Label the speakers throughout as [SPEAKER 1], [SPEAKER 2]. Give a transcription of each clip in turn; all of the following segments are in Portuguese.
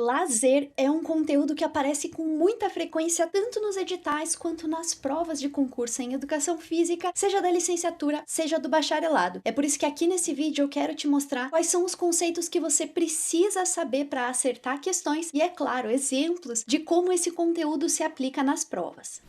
[SPEAKER 1] Lazer é um conteúdo que aparece com muita frequência tanto nos editais quanto nas provas de concurso em educação física, seja da licenciatura, seja do bacharelado. É por isso que aqui nesse vídeo eu quero te mostrar quais são os conceitos que você precisa saber para acertar questões e, é claro, exemplos de como esse conteúdo se aplica nas provas.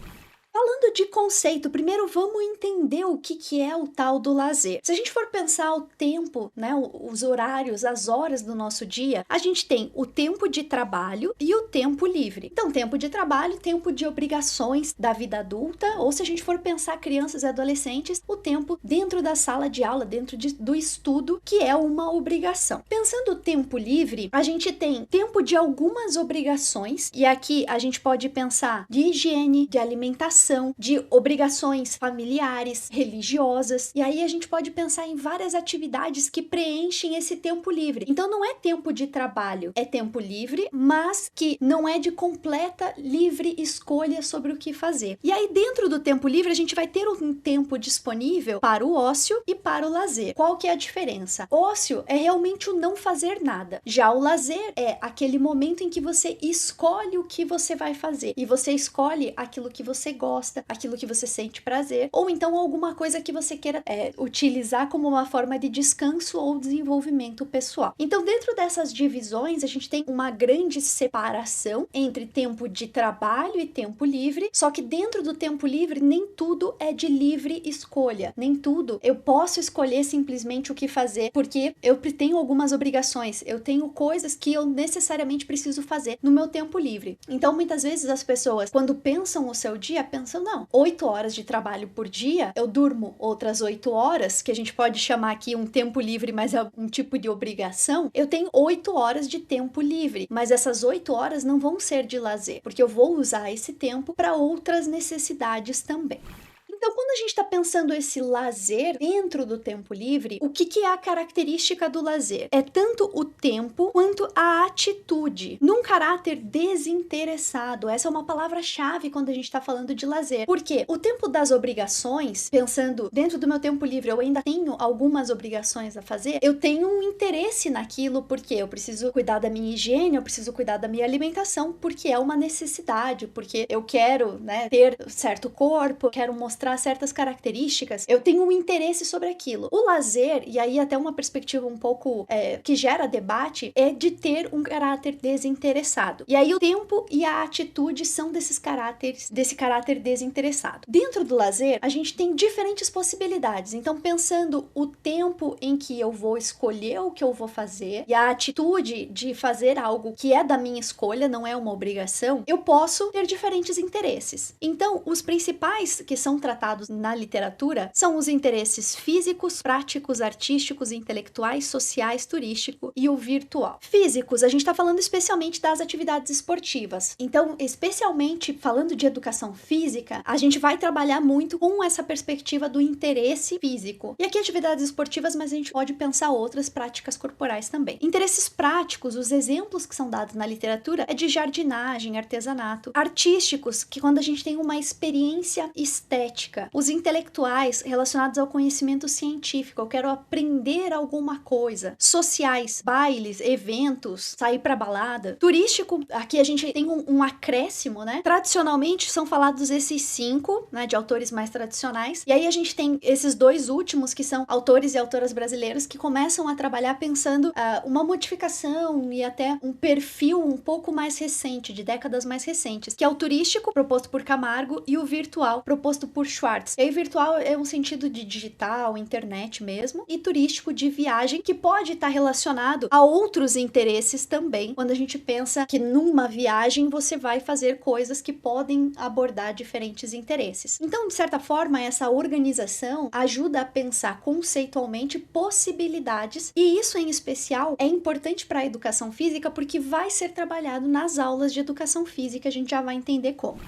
[SPEAKER 1] Falando de conceito, primeiro vamos entender o que é o tal do lazer. Se a gente for pensar o tempo, né, os horários, as horas do nosso dia, a gente tem o tempo de trabalho e o tempo livre. Então, tempo de trabalho, tempo de obrigações da vida adulta, ou se a gente for pensar crianças e adolescentes, o tempo dentro da sala de aula, dentro do estudo, que é uma obrigação. Pensando o tempo livre, a gente tem tempo de algumas obrigações, e aqui a gente pode pensar de higiene, de alimentação, de obrigações familiares, religiosas, e aí a gente pode pensar em várias atividades que preenchem esse tempo livre. Então não é tempo de trabalho, é tempo livre, mas que não é de completa livre escolha sobre o que fazer. E aí dentro do tempo livre a gente vai ter um tempo disponível para o ócio e para o lazer. Qual que é a diferença? Ócio é realmente o não fazer nada. Já o lazer é aquele momento em que você escolhe o que você vai fazer, e você escolhe aquilo que você gosta, aquilo que você sente prazer, ou então alguma coisa que você queira utilizar como uma forma de descanso ou desenvolvimento pessoal. Então, dentro dessas divisões, a gente tem uma grande separação entre tempo de trabalho e tempo livre, só que dentro do tempo livre, nem tudo é de livre escolha, nem tudo eu posso escolher simplesmente o que fazer, porque eu tenho algumas obrigações, eu tenho coisas que eu necessariamente preciso fazer no meu tempo livre. Então, muitas vezes as pessoas, quando pensam o seu dia, pensam, não, 8 horas de trabalho por dia, eu durmo outras 8 horas, que a gente pode chamar aqui um tempo livre, mas é um tipo de obrigação. Eu tenho 8 horas de tempo livre, mas essas 8 horas não vão ser de lazer, porque eu vou usar esse tempo para outras necessidades também. Então, quando a gente está pensando esse lazer dentro do tempo livre, o que é a característica do lazer? É tanto o tempo quanto a atitude, num caráter desinteressado. Essa é uma palavra-chave quando a gente está falando de lazer. Porque o tempo das obrigações, pensando dentro do meu tempo livre, eu ainda tenho algumas obrigações a fazer, eu tenho um interesse naquilo, porque eu preciso cuidar da minha higiene, eu preciso cuidar da minha alimentação, porque é uma necessidade, porque eu quero, né, ter certo corpo, quero mostrar certas características, eu tenho um interesse sobre aquilo. O lazer, e aí até uma perspectiva um pouco que gera debate, é de ter um caráter desinteressado. E aí o tempo e a atitude são desse caráter desinteressado. Dentro do lazer, a gente tem diferentes possibilidades. Então, pensando o tempo em que eu vou escolher o que eu vou fazer e a atitude de fazer algo que é da minha escolha, não é uma obrigação, eu posso ter diferentes interesses. Então, os principais que são tratados na literatura são os interesses físicos, práticos, artísticos, intelectuais, sociais, turístico e o virtual. Físicos, a gente está falando especialmente das atividades esportivas. Então, especialmente falando de educação física, a gente vai trabalhar muito com essa perspectiva do interesse físico. E aqui atividades esportivas, mas a gente pode pensar outras práticas corporais também. Interesses práticos, os exemplos que são dados na literatura é de jardinagem, artesanato. Artísticos, que quando a gente tem uma experiência estética. Os intelectuais relacionados ao conhecimento científico, eu quero aprender alguma coisa. Sociais, bailes, eventos, sair pra balada. Turístico, aqui a gente tem um acréscimo, né? Tradicionalmente são falados esses 5, né, de autores mais tradicionais. E aí a gente tem esses 2 últimos, que são autores e autoras brasileiros, que começam a trabalhar pensando uma modificação e até um perfil um pouco mais recente, de décadas mais recentes, que é o turístico, proposto por Camargo, e o virtual, proposto por Schwartz. E aí virtual é um sentido de digital, internet mesmo, e turístico de viagem, que pode estar relacionado a outros interesses também, quando a gente pensa que numa viagem você vai fazer coisas que podem abordar diferentes interesses. Então, de certa forma, essa organização ajuda a pensar conceitualmente possibilidades, e isso em especial é importante para a educação física porque vai ser trabalhado nas aulas de educação física, a gente já vai entender como.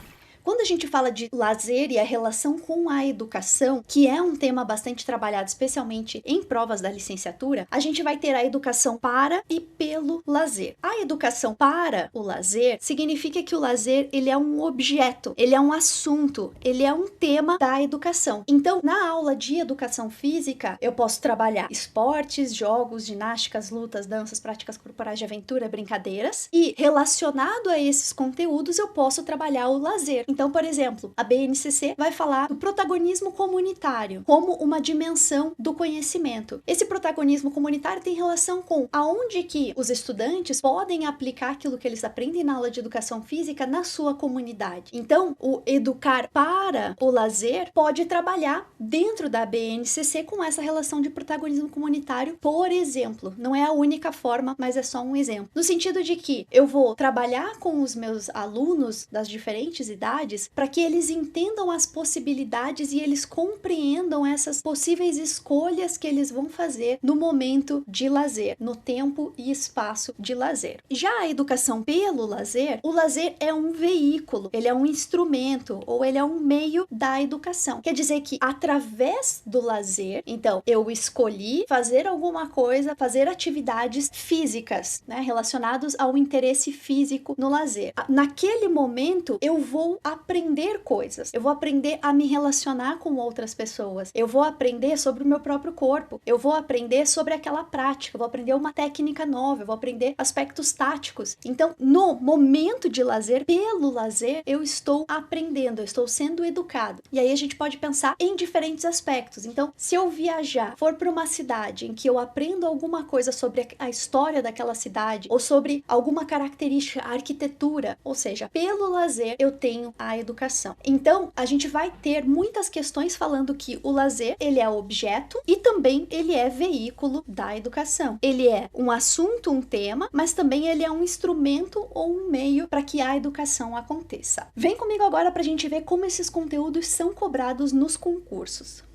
[SPEAKER 1] Quando a gente fala de lazer e a relação com a educação, que é um tema bastante trabalhado, especialmente em provas da licenciatura, a gente vai ter a educação para e pelo lazer. A educação para o lazer significa que o lazer, ele é um objeto, ele é um assunto, ele é um tema da educação. Então, na aula de educação física, eu posso trabalhar esportes, jogos, ginásticas, lutas, danças, práticas corporais de aventura, brincadeiras, e relacionado a esses conteúdos, eu posso trabalhar o lazer. Então, por exemplo, a BNCC vai falar do protagonismo comunitário como uma dimensão do conhecimento. Esse protagonismo comunitário tem relação com aonde que os estudantes podem aplicar aquilo que eles aprendem na aula de educação física na sua comunidade. Então, o educar para o lazer pode trabalhar dentro da BNCC com essa relação de protagonismo comunitário, por exemplo. Não é a única forma, mas é só um exemplo. No sentido de que eu vou trabalhar com os meus alunos das diferentes idades para que eles entendam as possibilidades e eles compreendam essas possíveis escolhas que eles vão fazer no momento de lazer, no tempo e espaço de lazer. Já a educação pelo lazer, o lazer é um veículo, ele é um instrumento ou ele é um meio da educação. Quer dizer que através do lazer, então, eu escolhi fazer alguma coisa, fazer atividades físicas, né, relacionadas ao interesse físico no lazer. Naquele momento, eu vou aprender coisas, eu vou aprender a me relacionar com outras pessoas, eu vou aprender sobre o meu próprio corpo, eu vou aprender sobre aquela prática, eu vou aprender uma técnica nova, eu vou aprender aspectos táticos. Então, no momento de lazer, pelo lazer, eu estou aprendendo, eu estou sendo educado. E aí a gente pode pensar em diferentes aspectos. Então, se eu viajar, for para uma cidade em que eu aprendo alguma coisa sobre a história daquela cidade ou sobre alguma característica, a arquitetura, ou seja, pelo lazer eu tenho a educação. Então, a gente vai ter muitas questões falando que o lazer, ele é objeto e também ele é veículo da educação. Ele é um assunto, um tema, mas também ele é um instrumento ou um meio para que a educação aconteça. Vem comigo agora para a gente ver como esses conteúdos são cobrados nos concursos.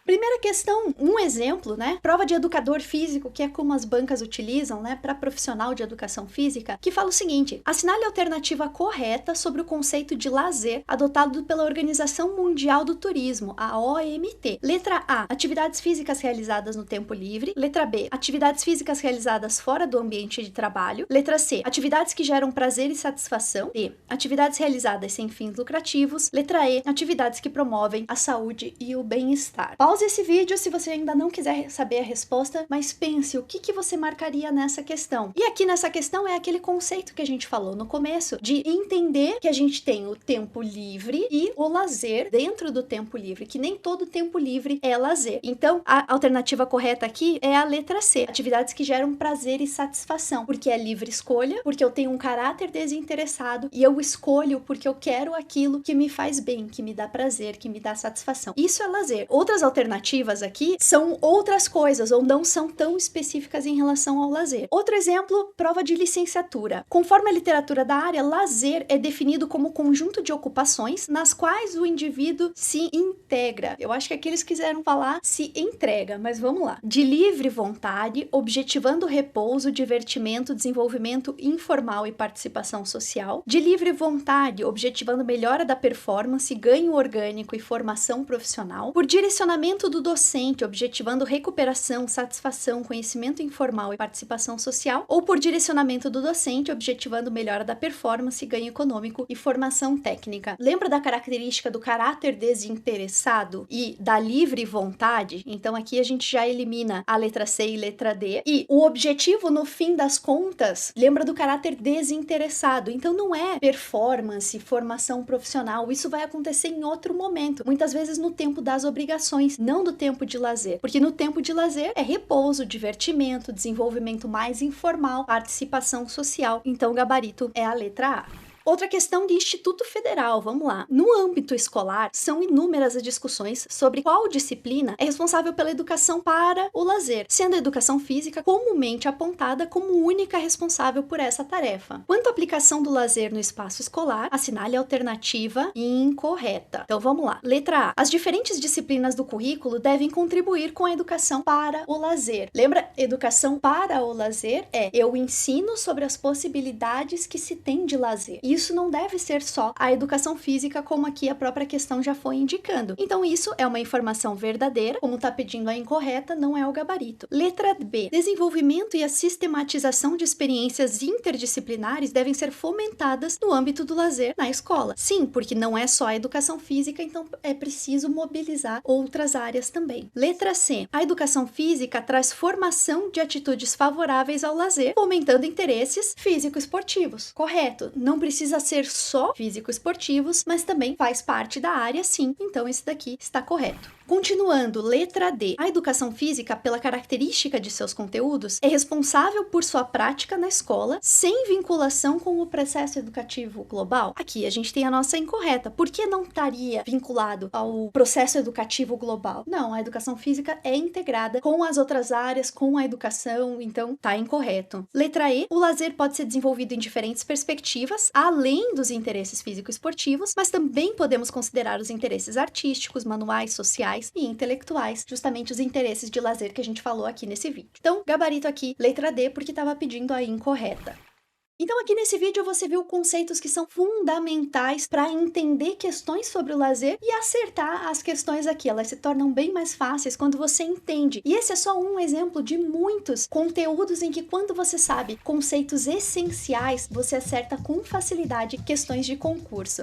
[SPEAKER 1] Primeira questão, um exemplo, né? Prova de educador físico, que é como as bancas utilizam, né, para profissional de educação física, que fala o seguinte: assinale a alternativa correta sobre o conceito de lazer adotado pela Organização Mundial do Turismo, a OMT. Letra A, atividades físicas realizadas no tempo livre. Letra B, atividades físicas realizadas fora do ambiente de trabalho. Letra C, atividades que geram prazer e satisfação. D, atividades realizadas sem fins lucrativos. Letra E, atividades que promovem a saúde e o bem-estar. Pause esse vídeo se você ainda não quiser saber a resposta, mas pense o que você marcaria nessa questão. E aqui nessa questão é aquele conceito que a gente falou no começo, de entender que a gente tem o tempo livre e o lazer dentro do tempo livre, que nem todo tempo livre é lazer. Então, a alternativa correta aqui é a letra C, atividades que geram prazer e satisfação, porque é livre escolha, porque eu tenho um caráter desinteressado e eu escolho porque eu quero aquilo que me faz bem, que me dá prazer, que me dá satisfação. Isso é lazer. Outras alternativas aqui são outras coisas ou não são tão específicas em relação ao lazer. Outro exemplo, prova de licenciatura. Conforme a literatura da área, lazer é definido como conjunto de ocupações nas quais o indivíduo se integra. Eu acho que aqui eles quiseram falar se entrega, mas vamos lá. De livre vontade, objetivando repouso, divertimento, desenvolvimento informal e participação social. De livre vontade, objetivando melhora da performance, ganho orgânico e formação profissional. Por direcionamento do docente, objetivando recuperação, satisfação, conhecimento informal e participação social, ou por direcionamento do docente, objetivando melhora da performance, ganho econômico e formação técnica. Lembra da característica do caráter desinteressado e da livre vontade? Então aqui a gente já elimina a letra C e letra D. E o objetivo, no fim das contas, lembra do caráter desinteressado. Então não é performance, formação profissional. Isso vai acontecer em outro momento. Muitas vezes no tempo das obrigações, não do tempo de lazer. Porque no tempo de lazer é repouso, divertimento, desenvolvimento mais informal, participação social. Então o gabarito é a letra A. Outra questão de Instituto Federal, vamos lá. No âmbito escolar, são inúmeras as discussões sobre qual disciplina é responsável pela educação para o lazer, sendo a educação física comumente apontada como única responsável por essa tarefa. Quanto à aplicação do lazer no espaço escolar, assinale a alternativa incorreta. Então vamos lá. Letra A. As diferentes disciplinas do currículo devem contribuir com a educação para o lazer. Lembra? Educação para o lazer é eu ensino sobre as possibilidades que se tem de lazer. isso não deve ser só a educação física, como aqui a própria questão já foi indicando. Então isso é uma informação verdadeira, como está pedindo a incorreta, não é o gabarito. Letra B. Desenvolvimento e a sistematização de experiências interdisciplinares devem ser fomentadas no âmbito do lazer na escola. Sim, porque não é só a educação física, então é preciso mobilizar outras áreas também. Letra C. A educação física traz formação de atitudes favoráveis ao lazer, fomentando interesses físico-esportivos. Correto. Não precisa ser só físico-esportivos, mas também faz parte da área, sim. Então esse daqui está correto. Continuando, letra D. A educação física, pela característica de seus conteúdos, é responsável por sua prática na escola, sem vinculação com o processo educativo global. Aqui a gente tem a nossa incorreta. Por que não estaria vinculado ao processo educativo global? Não, a educação física é integrada com as outras áreas, com a educação, então tá incorreto. Letra E. O lazer pode ser desenvolvido em diferentes perspectivas, além dos interesses físico-esportivos, mas também podemos considerar os interesses artísticos, manuais, sociais e intelectuais, justamente os interesses de lazer que a gente falou aqui nesse vídeo. Então, gabarito aqui, letra D, porque estava pedindo a incorreta. Então aqui nesse vídeo você viu conceitos que são fundamentais para entender questões sobre o lazer e acertar as questões aqui. Elas se tornam bem mais fáceis quando você entende. E esse é só um exemplo de muitos conteúdos em que, quando você sabe conceitos essenciais, você acerta com facilidade questões de concurso.